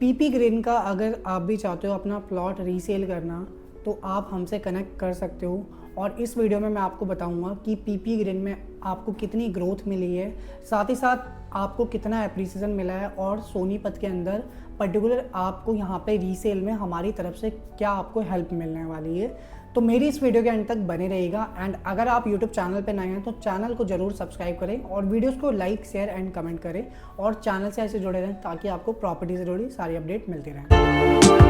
PP green का अगर आप भी चाहते हो अपना प्लॉट रीसेल करना तो आप हमसे कनेक्ट कर सकते हो। और इस वीडियो में मैं आपको बताऊंगा कि पीपी ग्रीन में आपको कितनी ग्रोथ मिली है, साथ ही साथ आपको कितना एप्रिसिएशन मिला है और सोनीपत के अंदर पर्टिकुलर आपको यहाँ पे रीसेल में हमारी तरफ से क्या आपको हेल्प मिलने वाली है। तो मेरी इस वीडियो के अंत तक बने रहेगा। एंड अगर आप यूट्यूब चैनल पे नए हैं तो चैनल को जरूर सब्सक्राइब करें और वीडियोस को लाइक शेयर एंड कमेंट करें और चैनल से ऐसे जुड़े रहें ताकि आपको प्रॉपर्टी से जुड़ी सारी अपडेट मिलती रहें।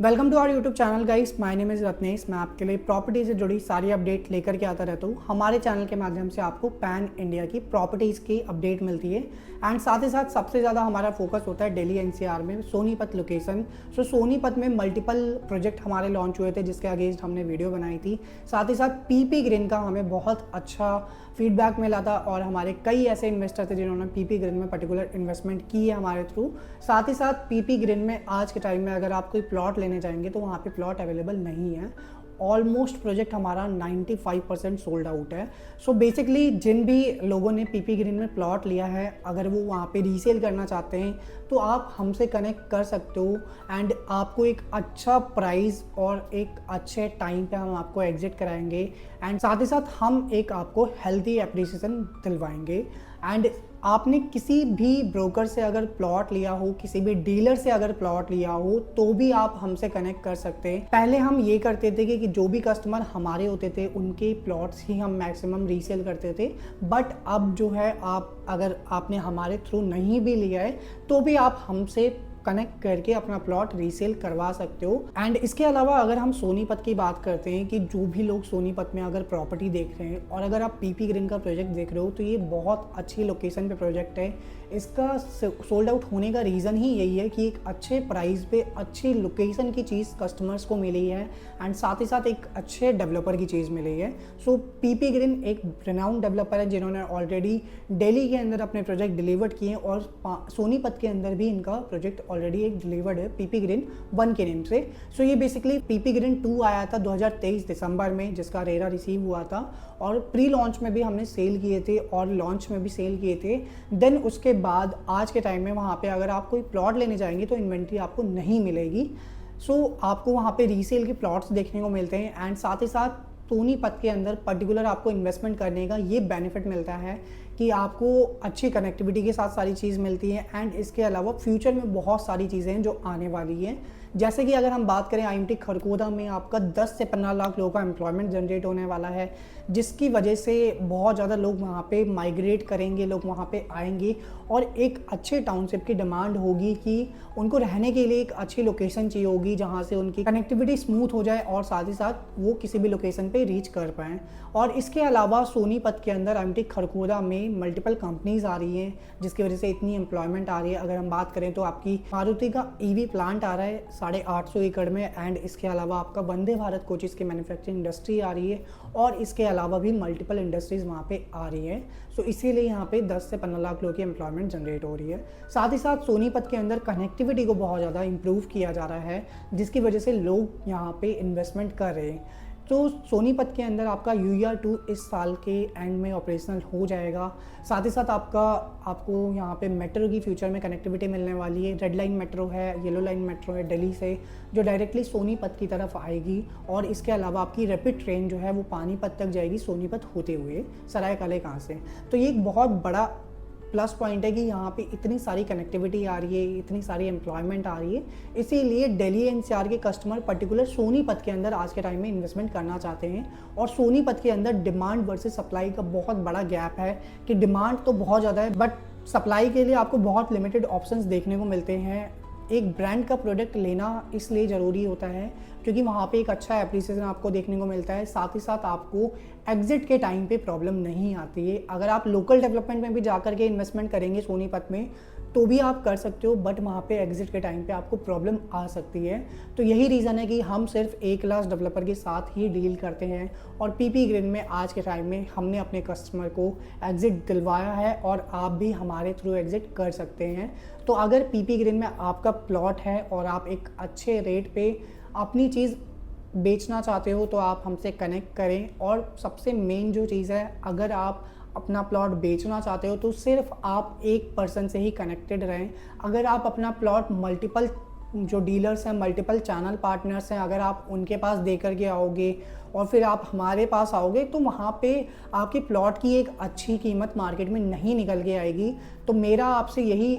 Welcome to our YouTube channel guys, my name is Ratnesh. मैं आपके लिए प्रॉपर्टी से जुड़ी सारी अपडेट लेकर के आता रहता हूँ। हमारे चैनल के माध्यम से आपको पैन इंडिया की प्रॉपर्टीज़ की अपडेट मिलती है एंड साथ ही साथ सबसे ज़्यादा हमारा फोकस होता है दिल्ली एनसीआर में सोनीपत लोकेशन। सो सोनीपत में मल्टीपल प्रोजेक्ट हमारे लॉन्च हुए थे जिसके अगेंस्ट हमने वीडियो बनाई थी। साथ ही साथ पीपी ग्रीन का हमें बहुत अच्छा फीडबैक मिला था और हमारे कई ऐसे इन्वेस्टर थे जिन्होंने पीपी ग्रीन में पर्टिकुलर इन्वेस्टमेंट की है हमारे थ्रू। साथ ही साथ पीपी ग्रीन में आज के टाइम में अगर आप कोई प्लॉट लेने जाएंगे तो वहाँ पे प्लॉट अवेलेबल नहीं है। ऑलमोस्ट प्रोजेक्ट हमारा 95% सोल्ड आउट है। सो बेसिकली जिन भी लोगों ने पीपी ग्रीन में प्लॉट लिया है, अगर वो वहाँ पे रीसेल करना चाहते हैं तो आप हमसे कनेक्ट कर सकते हो एंड आपको एक अच्छा प्राइस और एक अच्छे टाइम पे हम आपको एग्जिट कराएंगे एंड साथ ही साथ हम एक आपको हेल्दी एप्रिसिएशन दिलवाएंगे। एंड आपने किसी भी ब्रोकर से अगर प्लॉट लिया हो, किसी भी डीलर से अगर प्लॉट लिया हो तो भी आप हमसे कनेक्ट कर सकते हैं। पहले हम ये करते थे कि जो भी कस्टमर हमारे होते थे उनके प्लॉट्स ही हम मैक्सिमम रीसेल करते थे, बट अब जो है आप अगर आपने हमारे थ्रू नहीं भी लिया है तो भी आप हमसे कनेक्ट करके अपना प्लॉट रीसेल करवा सकते हो। एंड इसके अलावा अगर हम सोनीपत की बात करते हैं कि जो भी लोग सोनीपत में अगर प्रॉपर्टी देख रहे हैं और अगर आप पीपी ग्रीन का प्रोजेक्ट देख रहे हो तो ये बहुत अच्छी लोकेशन पे प्रोजेक्ट है। इसका सोल्ड आउट होने का रीज़न ही यही है कि एक अच्छे प्राइस पे अच्छी लोकेशन की चीज़ कस्टमर्स को मिली है एंड साथ ही साथ एक अच्छे डेवलपर की चीज़ मिली है। सो पीपी ग्रीन एक रिनाउंड डेवलपर है जिन्होंने ऑलरेडी दिल्ली के अंदर अपने प्रोजेक्ट डिलीवर्ड किए और सोनीपत के अंदर भी इनका प्रोजेक्ट ऑलरेडी एक डिलीवर्ड है पीपी ग्रीन 1 के नेम से। सो ये बेसिकली पीपी ग्रीन 2 आया था 2023 दिसंबर में जिसका रेरा रिसीव हुआ था और प्री लॉन्च में भी हमने सेल किए थे और लॉन्च में भी सेल किए थे। देन उसके बाद आज के टाइम में वहाँ पे अगर आप कोई प्लॉट लेने जाएंगे तो इन्वेंट्री आपको नहीं मिलेगी। सो आपको वहाँ पे रीसेल के प्लॉट्स देखने को मिलते हैं एंड साथ ही साथ सोनीपत के अंदर पर्टिकुलर आपको इन्वेस्टमेंट करने का ये बेनिफिट मिलता है कि आपको अच्छी कनेक्टिविटी के साथ सारी चीज़ मिलती है एंड इसके अलावा फ्यूचर में बहुत सारी चीज़ें हैं जो आने वाली हैं। जैसे कि अगर हम बात करें आईएमटी खरगोदा में आपका 10 से 15 लाख लोगों का एम्प्लॉयमेंट जनरेट होने वाला है, जिसकी वजह से बहुत ज़्यादा लोग वहाँ पे माइग्रेट करेंगे, लोग वहाँ पे आएंगे और एक अच्छे टाउनशिप की डिमांड होगी कि उनको रहने के लिए एक अच्छी लोकेशन चाहिए होगी जहाँ से उनकी कनेक्टिविटी स्मूथ हो जाए और साथ ही साथ वो किसी भी लोकेशन पे रीच कर पाएँ। और इसके अलावा सोनीपत के अंदर आईएमटी खरगोदा में मल्टीपल कंपनीज आ रही हैं जिसकी वजह से इतनी एम्प्लॉयमेंट आ रही है। अगर हम बात करें तो आपकी मारुति का ईवी प्लांट आ रहा है 850 एकड़ में एंड इसके अलावा आपका वंदे भारत कोचेस की मैन्युफैक्चरिंग इंडस्ट्री आ रही है और इसके अलावा भी मल्टीपल इंडस्ट्रीज वहाँ पे आ रही है। सो इसीलिए यहाँ पे 10 से 15 लाख लोगों की एम्प्लॉयमेंट जनरेट हो रही है। साथ ही साथ सोनीपत के अंदर कनेक्टिविटी को बहुत ज़्यादा इंप्रूव किया जा रहा है जिसकी वजह से लोग यहाँ पे इन्वेस्टमेंट कर रहे हैं। तो सोनीपत के अंदर आपका UER2 इस साल के एंड में ऑपरेशनल हो जाएगा। साथ ही साथ आपको यहाँ पे मेट्रो की फ्यूचर में कनेक्टिविटी मिलने वाली है। रेड लाइन मेट्रो है, येलो लाइन मेट्रो है दिल्ली से जो डायरेक्टली सोनीपत की तरफ आएगी और इसके अलावा आपकी रैपिड ट्रेन जो है वो पानीपत तक जाएगी सोनीपत होते हुए सरायकाले कहाँ से। तो ये एक बहुत बड़ा प्लस पॉइंट है कि यहाँ पे इतनी सारी कनेक्टिविटी आ रही है, इतनी सारी एम्प्लॉयमेंट आ रही है, इसीलिए दिल्ली एनसीआर के कस्टमर पर्टिकुलर सोनीपत के अंदर आज के टाइम में इन्वेस्टमेंट करना चाहते हैं। और सोनीपत के अंदर डिमांड वर्सेस सप्लाई का बहुत बड़ा गैप है कि डिमांड तो बहुत ज़्यादा है बट सप्लाई के लिए आपको बहुत लिमिटेड ऑप्शंस देखने को मिलते हैं। एक ब्रांड का प्रोडक्ट लेना इसलिए ज़रूरी होता है क्योंकि वहाँ पे एक अच्छा एप्रिसिएशन आपको देखने को मिलता है, साथ ही साथ आपको एग्जिट के टाइम पे प्रॉब्लम नहीं आती है। अगर आप लोकल डेवलपमेंट में भी जाकर के इन्वेस्टमेंट करेंगे सोनीपत में तो भी आप कर सकते हो बट वहाँ पे एग्जिट के टाइम पे आपको प्रॉब्लम आ सकती है। तो यही रीज़न है कि हम सिर्फ A क्लास डेवलपर के साथ ही डील करते हैं और पीपी ग्रीन में आज के टाइम में हमने अपने कस्टमर को एग्जिट दिलवाया है और आप भी हमारे थ्रू एग्जिट कर सकते हैं। तो अगर पीपी ग्रीन में आपका प्लॉट है और आप एक अच्छे रेट पे अपनी चीज़ बेचना चाहते हो तो आप हमसे कनेक्ट करें। और सबसे मेन जो चीज़ है, अगर आप अपना प्लॉट बेचना चाहते हो तो सिर्फ आप एक पर्सन से ही कनेक्टेड रहें। अगर आप अपना प्लॉट मल्टीपल जो डीलर्स हैं, मल्टीपल चैनल पार्टनर्स हैं, अगर आप उनके पास दे कर के आओगे और फिर आप हमारे पास आओगे तो वहाँ पे आपकी प्लॉट की एक अच्छी कीमत मार्केट में नहीं निकल के आएगी। तो मेरा आपसे यही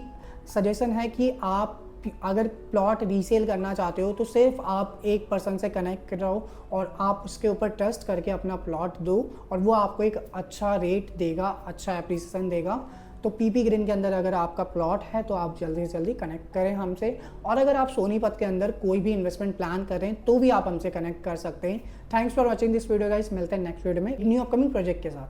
सजेशन है कि आप अगर प्लॉट रीसेल करना चाहते हो तो सिर्फ आप एक पर्सन से कनेक्ट रहो और आप उसके ऊपर ट्रस्ट करके अपना प्लॉट दो और वो आपको एक अच्छा रेट देगा, अच्छा एप्रिसिएशन देगा। तो पीपी ग्रीन के अंदर अगर आपका प्लॉट है तो आप जल्दी से जल्दी कनेक्ट करें हमसे। और अगर आप सोनीपत के अंदर कोई भी इन्वेस्टमेंट प्लान कर रहे हैं तो भी आप हमसे कनेक्ट कर सकते हैं। Thanks for watching this video guys, मिलते हैं नेक्स्ट वीडियो में न्यू अपकमिंग प्रोजेक्ट के साथ।